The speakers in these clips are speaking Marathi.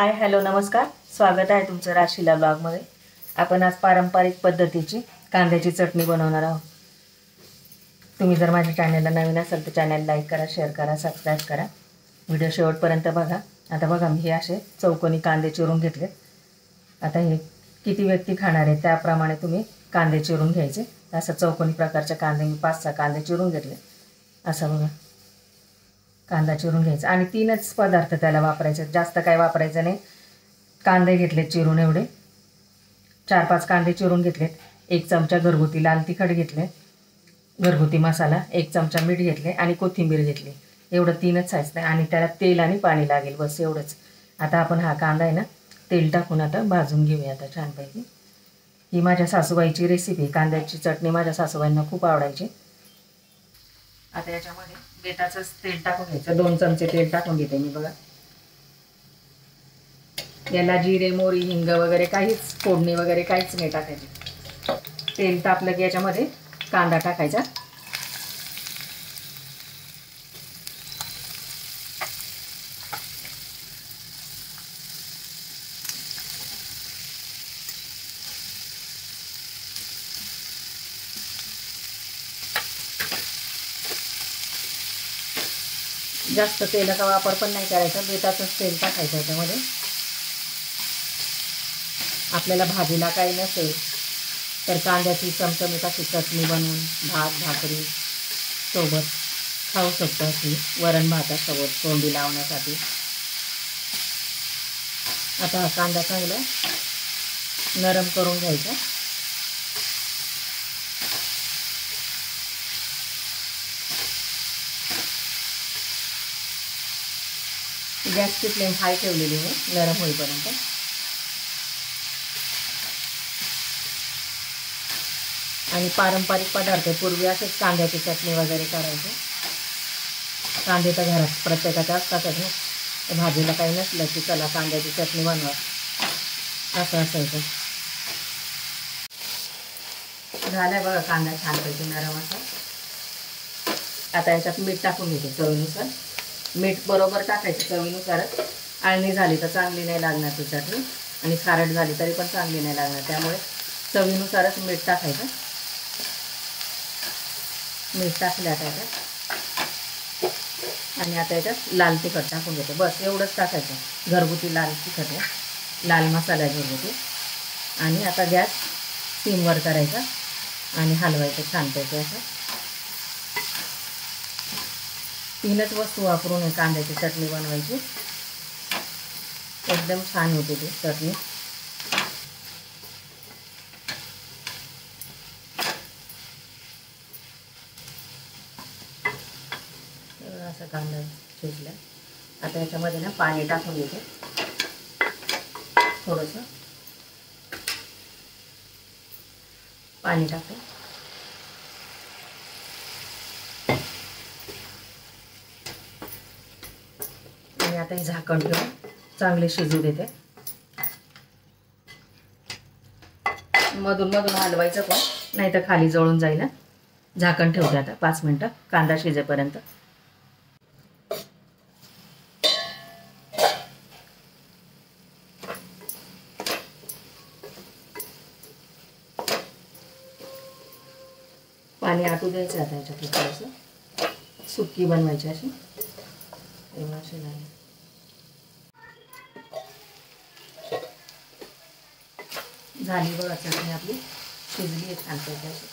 हाय हॅलो नमस्कार, स्वागत आहे तुमचं राशीला ब्लॉगमध्ये। आपण आज पारंपरिक पद्धतीची कांद्याची चटणी बनवणार आहोत। तुम्ही जर माझ्या चॅनलला नवीन असाल तर चॅनल लाईक करा, शेअर करा, सबस्क्राईब करा, व्हिडिओ शेवटपर्यंत बघा। आता बघा, मी हे असे चौकोनी कांदे चिरून घेतले। आता हे किती व्यक्ती खाणार आहे त्याप्रमाणे तुम्ही कांदे चिरून घ्यायचे। असं चौकोनी प्रकारचे कांदे मी 5-6 कांदे चिरून घेतले। असं बघा, कांदा चिरून घ्यायचा आणि 3च पदार्थ त्याला वापरायचे, जास्त काय वापरायचं नाही। कांदे घेतले चिरून, एवढे 4-5 कांदे चिरून घेतलेत। 1 चमचा घरगुती लाल तिखट घेतले, घरगुती मसाला 1 चमचा मीठ घेतले आणि कोथिंबीर घेतली। एवढं 3च साहित्य आणि त्याला तेल आणि पाणी लागेल, बस एवढंच। आता आपण हा कांदा आहे ना तेल टाकून आता भाजून घेऊया आता छानपैकी। ही माझ्या सासूबाईची रेसिपी, कांद्याची चटणी माझ्या सासूबाईंना खूप आवडायची। आता याच्यामध्ये बेताचंच तेल टाकून घ्यायचं, 2 चमचे तेल टाकून घेते मी बघा। याला जिरे मोहरी हिंग वगैरे काहीच फोडणी वगैरे काहीच नाही टाकायची। तेल तापलं की याच्यामध्ये कांदा टाकायचा। जास्त तेलाचा वापर पण नाही करायचा, बेताचंच तेल टाकायचं याच्यामध्ये। आपल्याला भाजीला काही नसेल तर कांद्याची चमचमीत अशी चटणी बनवून भात भाकरी सोबत खाऊ शकतो, अशी वरण भातासोबत तोंडी लावण्यासाठी। आता हा कांदा चांगला नरम करून घ्यायचा। गॅसची फ्लेम हाय ठेवलेली आहे नरम होईपर्यंत। आणि पारंपरिक पदार्थ पूर्वी असेच कांद्याची चटणी वगैरे करायचे। कांदे तर घरात प्रत्येकाच्या असतातच ना, भाजीला काही नसलं की चला कांद्याची चटणी बनवा, असं असायचं। झालं बघा कांदा छानपैकी नरम असा। आता याच्यात मीठ टाकून घेते चवीनुसार। मीठ बरोबर टाकायचं चवीनुसारच। आळणी झाली तर चांगली नाही लागणार ती चटणी आणि खारट झाली तरी पण चांगली नाही लागणार, त्यामुळे चवीनुसारच मीठ टाकायचं। मीठ टाकलं आता याच्यात आणि आता याच्यात लाल तिखट टाकून घेते, बस एवढंच टाकायचं। घरगुती लाल तिखट आहे, लाल मसाला आहे घरगुती। आणि आता गॅस सिमवर करायचा आणि हलवायचं छानपैकी असं। 3च वस्तू वापरून कांद्याची चटणी बनवायची, एकदम छान होते ती चटणी। असं कांदा शिजला। आता याच्यामध्ये ना पाणी टाकून घेते थोडंसं, पाणी टाकते आणि आता हे झाकण ठेवून चांगले शिजू देते। मधून मधून हलवायचं पण, नाही तर खाली जळून जाईल। झाकण ठेवते आता 5 मिनिटं कांदा शिजेपर्यंत। पाणी आटू द्यायचं आता याच्यात थोडंसं, सुक्की बनवायची अशी। एवढं असे नाही झाली बघा चटणी आपली, शिजली आहे छानपैकी अशी।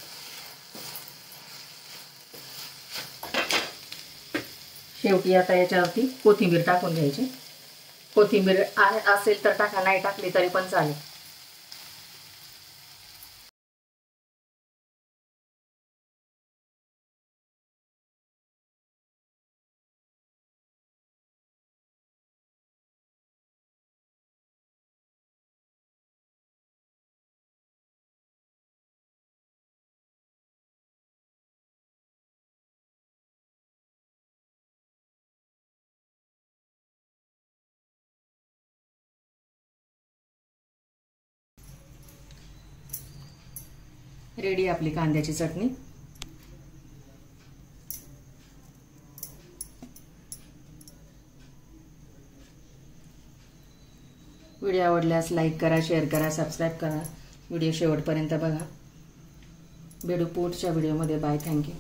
शेवटी आता याच्यावरती कोथिंबीर टाकून घ्यायची। कोथिंबीर असेल तर टाका, नाही टाकली तरी पण चालेल। रेडी आपली कांद्याची चटणी। व्हिडिओ आवडल्यास लाईक करा, शेअर करा, सबस्क्राईब करा. व्हिडिओ शेवटपर्यंत बघा. भेटू पुढच्या व्हिडिओमध्ये. बाय. थँक्यू.